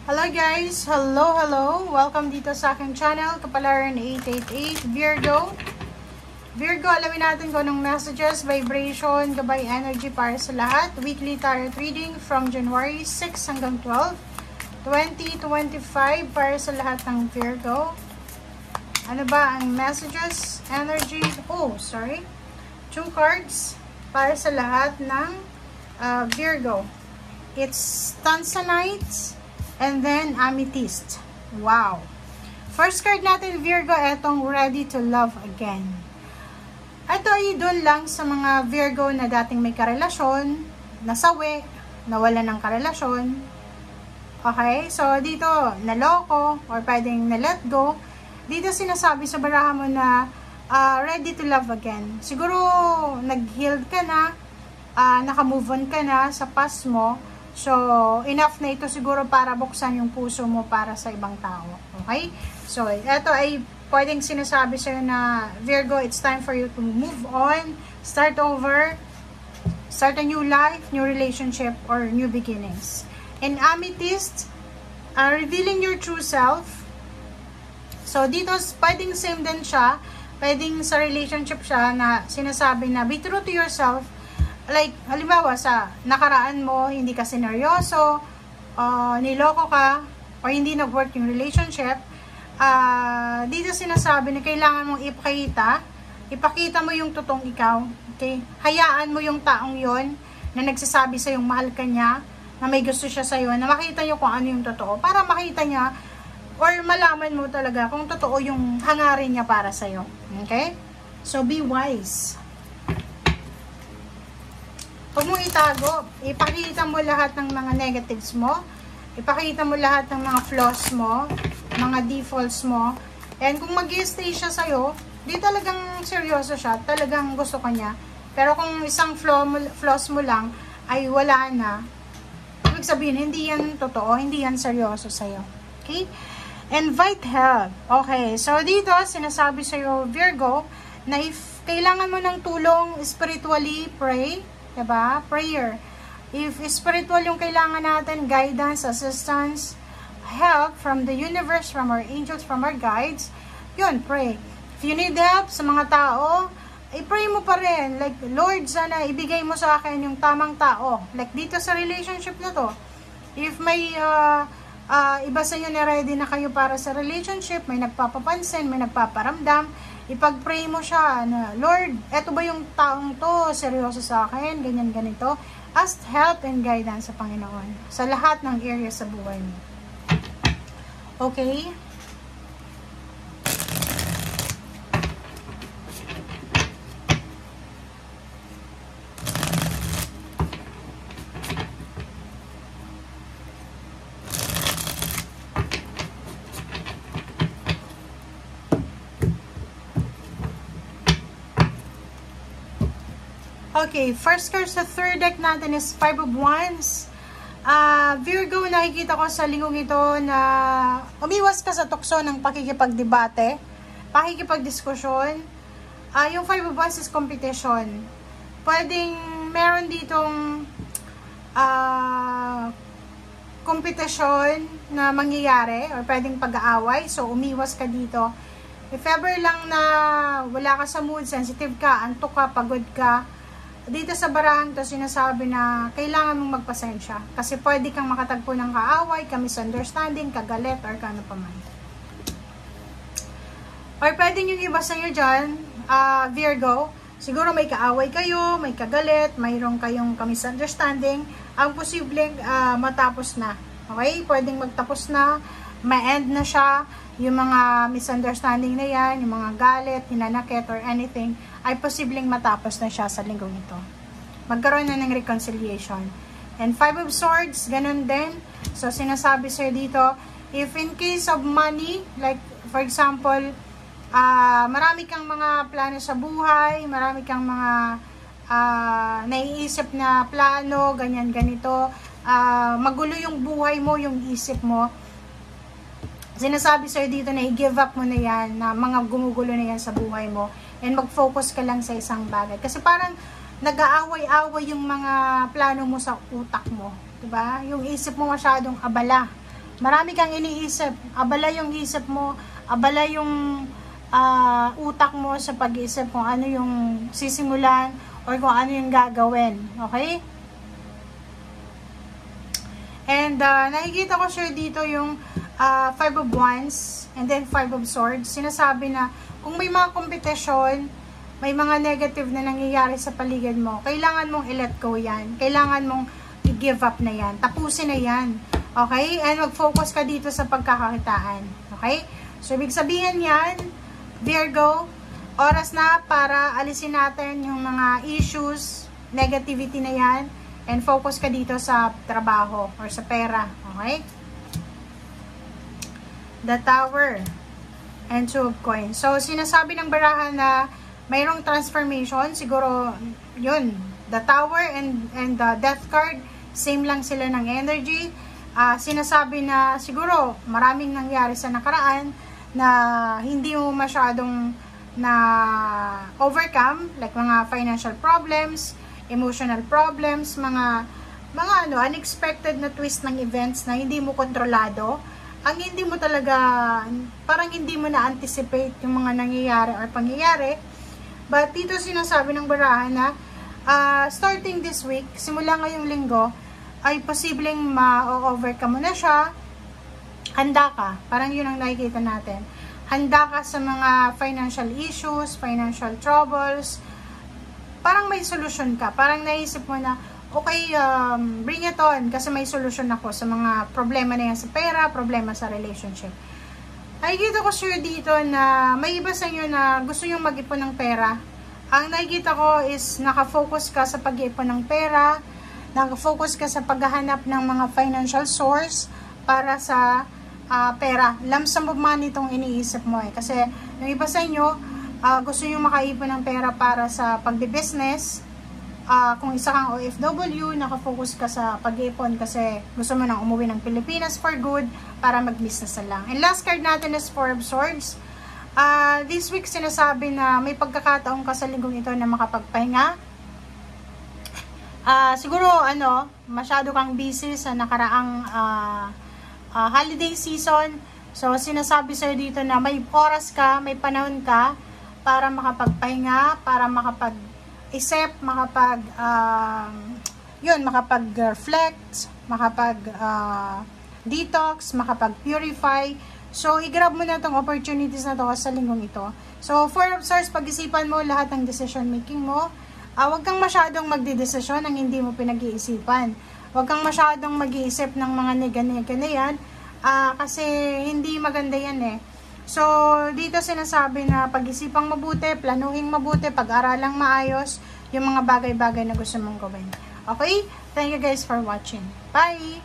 Hello guys! Hello! Welcome dito sa aking channel, Kapalaran 888 Virgo. Virgo, alamin natin kung anong messages, vibration, gabay energy para sa lahat. Weekly tarot reading from January 6 hanggang 12, 2025 para sa lahat ng Virgo. Ano ba ang messages, energy? Two cards para sa lahat ng Virgo. It's Tanzanite and then Amethyst. Wow! First card natin, Virgo, etong Ready to Love Again. Ito ay doon lang sa mga Virgo na dating may karelasyon, nasawi, nawala ng karelasyon. Okay? So, dito, naloko, or pwedeng na-let go. Dito sinasabi sa barahan mo na ready to love again. Siguro, nag-healed ka na, naka-move on ka na sa past mo. So, enough na ito siguro para buksan yung puso mo para sa ibang tao. Okay? So, ito ay pwedeng sinasabi sa'yo na, Virgo, it's time for you to move on, start over, start a new life, new relationship, or new beginnings. And Amethyst, revealing your true self. So, dito, pwedeng same din siya. Pwedeng sa relationship siya na sinasabi na, be true to yourself. Like, halimbawa, sa nakaraan mo, hindi ka sineryoso, niloko ka, o hindi nag-work yung relationship, dito sinasabi na kailangan mong ipakita mo yung totoong ikaw, okay? Hayaan mo yung taong yon na nagsasabi sa'yong mahal ka niya, na may gusto siya sa'yo, na makita niyo kung ano yung totoo, para makita niya, or malaman mo talaga kung totoo yung hangarin niya para sa'yo, okay? So, be wise. Huwag mong itago. Ipakita mo lahat ng mga negatives mo. Ipakita mo lahat ng mga flaws mo, mga defaults mo. And kung mag-i-stay siya sa'yo, di talagang seryoso siya, talagang gusto ka niya. Pero kung isang flaws mo lang ay wala na, ibig sabihin, hindi yan totoo, hindi yan seryoso sa'yo. Okay? Invite help. Okay, so dito, sinasabi sa'yo, Virgo, na if kailangan mo ng tulong spiritually, pray. Diba? Prayer. If spiritual yung kailangan natin, guidance, assistance, help from the universe, from our angels, from our guides, yun, pray. If you need help sa mga tao, i-pray mo pa rin. Like, Lord, sana ibigay mo sa akin yung tamang tao. Like, dito sa relationship na to. If may iba sa inyo na ready na kayo para sa relationship, may nagpapapansin, may nagpaparamdam, ipag-pray mo siya na, Lord, eto ba yung taong to, seryoso sa akin, ganyan, ganito. Ask help and guidance sa Panginoon sa lahat ng area sa buhay mo. Okay? Okay, first card sa third deck natin is Five of Wands. Virgo, nakikita ko sa linggong ito na umiwas ka sa tukso ng pakikipagdebate, pakikipagdiskusyon. Yung Five of Wands is competition. Pwedeng meron ditong competition na mangyayari or pwedeng pag-aaway. So, umiwas ka dito. If ever lang na wala ka sa mood, sensitive ka, antok ka, pagod ka, dito sa barahan to sinasabi na kailangan mong magpasensya kasi pwede kang makatagpo ng kaaway, ka-misunderstanding, kagalit, or kano pa man. Or pwede yung iba sa'yo dyan, Virgo, siguro may kaaway kayo, may kagalit, mayroong kayong ka-misunderstanding, ang posibleng matapos na. Okay? Pwedeng magtapos na, ma-end na siya, yung mga misunderstanding na yan, yung mga galit, hinanakit, or anything, ay posibleng matapos na siya sa linggong ito. Magkaroon na ng reconciliation. And Five of Swords, ganun din. So, sinasabi sa'yo dito, if in case of money, like, for example, marami kang mga plano sa buhay, marami kang mga naiisip na plano, ganyan, ganito, magulo yung buhay mo, yung isip mo, sinasabi sa'yo dito na i-give up mo na yan, na mga gumugulo na yan sa buhay mo, and mag-focus ka lang sa isang bagay. Kasi parang nag-aaway-away yung mga plano mo sa utak mo. Diba? Yung isip mo masyadong abala. Marami kang iniisip. Abala yung isip mo, abala yung utak mo sa pag-iisip kung ano yung sisimulan or kung ano yung gagawin. Okay? And nakikita ko sure dito yung 5 of Wands and then 5 of Swords. Sinasabi na kung may mga kompetisyon, may mga negative na nangyayari sa paligid mo, kailangan mong i-let go yan. Kailangan mong i-give up na yan. Tapusin na yan. Okay? And mag-focus ka dito sa pagkakakitaan. Okay? So, ibig sabihin yan, Virgo, oras na para alisin natin yung mga issues, negativity na yan, and focus ka dito sa trabaho or sa pera. Okay? The Tower and 2 of Coins. So, sinasabi ng barahan na mayroong transformation. Siguro, yun, the Tower and the Death card, same lang sila ng energy. Sinasabi na siguro maraming nangyari sa nakaraan na hindi mo masyadong na overcome, like mga financial problems, emotional problems, mga unexpected na twist ng events na hindi mo kontrolado. Ang hindi mo talaga, parang hindi mo na-anticipate yung mga nangyayari or pangyayari. But dito sinasabi ng barahan na starting this week, simula ngayong linggo, ay posibleng ma-overcome mo na siya. Handa ka. Parang yun ang nakikita natin. Handa ka sa mga financial issues, financial troubles. Parang may solution ka. Parang naisip mo na, okay, bring it on. Kasi may solution ako sa mga problema na yan sa pera, problema sa relationship. Nakikita ko sure dito na may iba sa inyo na gusto nyo mag-ipon ng pera. Ang nakikita ko is nakafocus ka sa pag-ipon ng pera, nakafocus ka sa paghahanap ng mga financial source para sa pera. Lump sum of money itong iniisip mo eh. Kasi yung iba sa inyo, gusto nyo makaipon ng pera para sa pagbe-business. Kung isa kang OFW, nakafocus ka sa pag-ipon kasi gusto mo nang umuwi ng Pilipinas for good para mag-business na lang. And last card natin is 4 of Swords. This week sinasabi na may pagkakataon ka sa linggong ito na makapagpahinga. Siguro masyado kang busy sa nakaraang holiday season. So sinasabi sa'yo dito na may oras ka, may panahon ka para makapagpahinga, para makapag-isip, makapag-reflect, makapag-detox, makapag-purify. So, i-grab mo na itong opportunities na to sa linggong ito. So, 4 of Swords, pag-isipan mo lahat ng decision making mo. Huwag kang masyadong magdidesisyon ang hindi mo pinag-iisipan. Huwag kang masyadong mag-iisip ng mga nega-nega na yan. Kasi hindi maganda yan eh. So, dito sinasabi na pag-isipang mabuti, planuhin mabuti, pag-aralang maayos, yung mga bagay-bagay na gusto mong gawin. Okay? Thank you guys for watching. Bye!